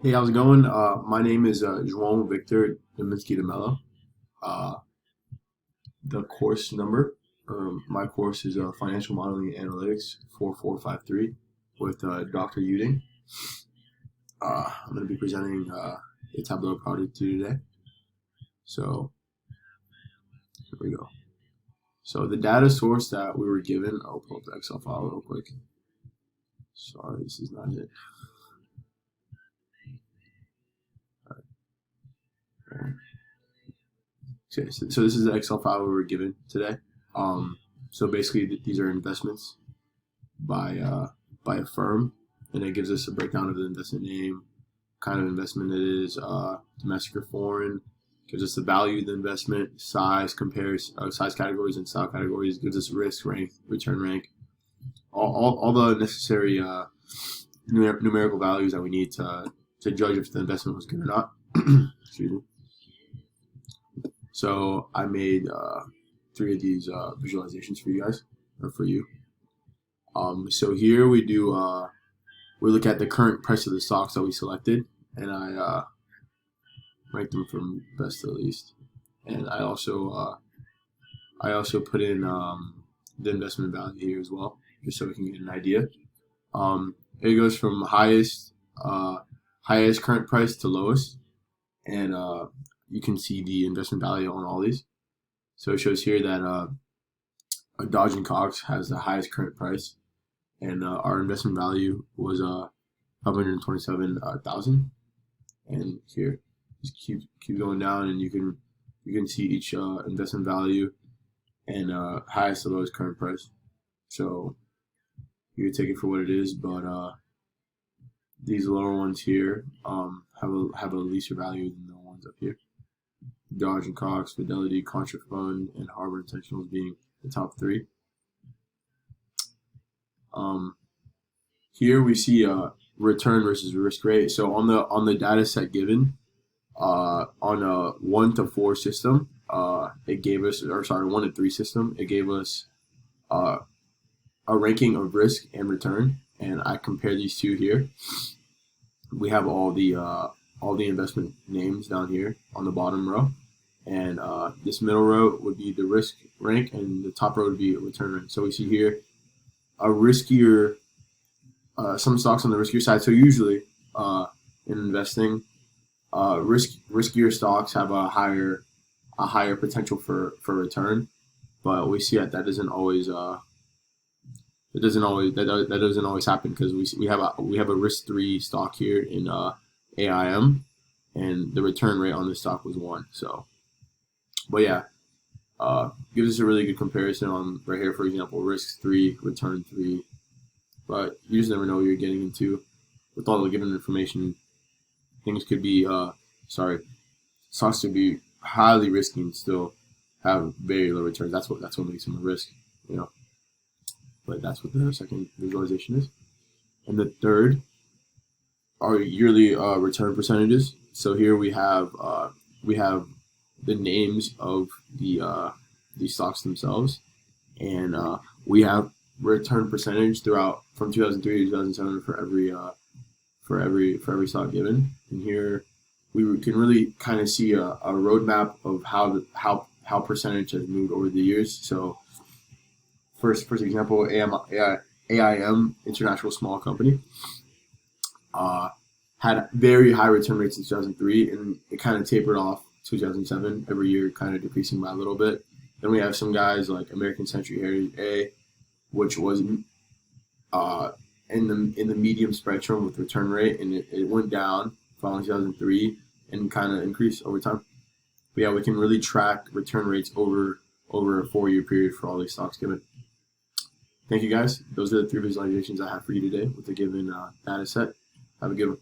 Hey, how's it going? My name is João Victor Dominski de Mello. Uh, the course number, my course is Financial Modeling and Analytics 4453 with Dr. Uding. I'm going to be presenting a Tableau project to you today. So, here we go. So, the data source that we were given, I'll pull up the Excel file real quick. Sorry, this is not it. All right. Okay, so this is the Excel file we were given today. So basically, these are investments by a firm, and it gives us a breakdown of the investment name, kind of investment it is, domestic or foreign. Gives us the value of the investment, size, compares size categories and style categories. Gives us risk rank, return rank, all the necessary numerical values that we need to judge if the investment was good or not. Excuse me. So I made three of these visualizations for you guys, or for you. So here we look at the current price of the stocks that we selected, and I rank them from best to least. And I also put in the investment value here as well, just so we can get an idea. It goes from highest current price to lowest, and you can see the investment value on all these. So it shows here that a Dodge and Cox has the highest current price, and our investment value was 527,000. And here, just keep going down, and you can see each investment value and highest to lowest current price. So you can take it for what it is, but these lower ones here have a lesser value than the ones up here. Dodge and Cox, Fidelity, Contra Fund, and Harbor Intentionals being the top three. Here we see return versus risk rate. So on the data set given, on a 1 to 4 system, it gave us, or sorry, 1 to 3 system, it gave us a ranking of risk and return. And I compare these two here. We have all the investment names down here on the bottom row, and this middle row would be the risk rank, and the top row would be return rank. So we see here a riskier, some stocks on the riskier side. So usually in investing, riskier stocks have a higher potential for return, but we see that doesn't always that doesn't always happen, because we have a risk 3 stock here in AIM, and the return rate on this stock was 1. So, but yeah, gives us a really good comparison on right here. For example, risk 3, return 3. But you just never know what you're getting into with all the given information. Things could be stocks could be highly risky and still have very low returns. That's what makes them a risk, you know. But that's what the second visualization is. And the third are yearly return percentages. So here we have the names of the stocks themselves, and we have return percentage throughout from 2003 to 2007 for every stock given. And here we can really kind of see a roadmap of how percentage has moved over the years. So first example, AIM, International Small Company, had very high return rates in 2003, and it kind of tapered off 2007, every year kind of decreasing by a little bit. Then we have some guys like American Century Heritage A, which was in the medium spectrum with return rate, and it went down following 2003 and kind of increased over time. But yeah, we can really track return rates over a 4-year period for all these stocks given. Thank you guys. Those are the 3 visualizations I have for you today with the given data set. Have a good one.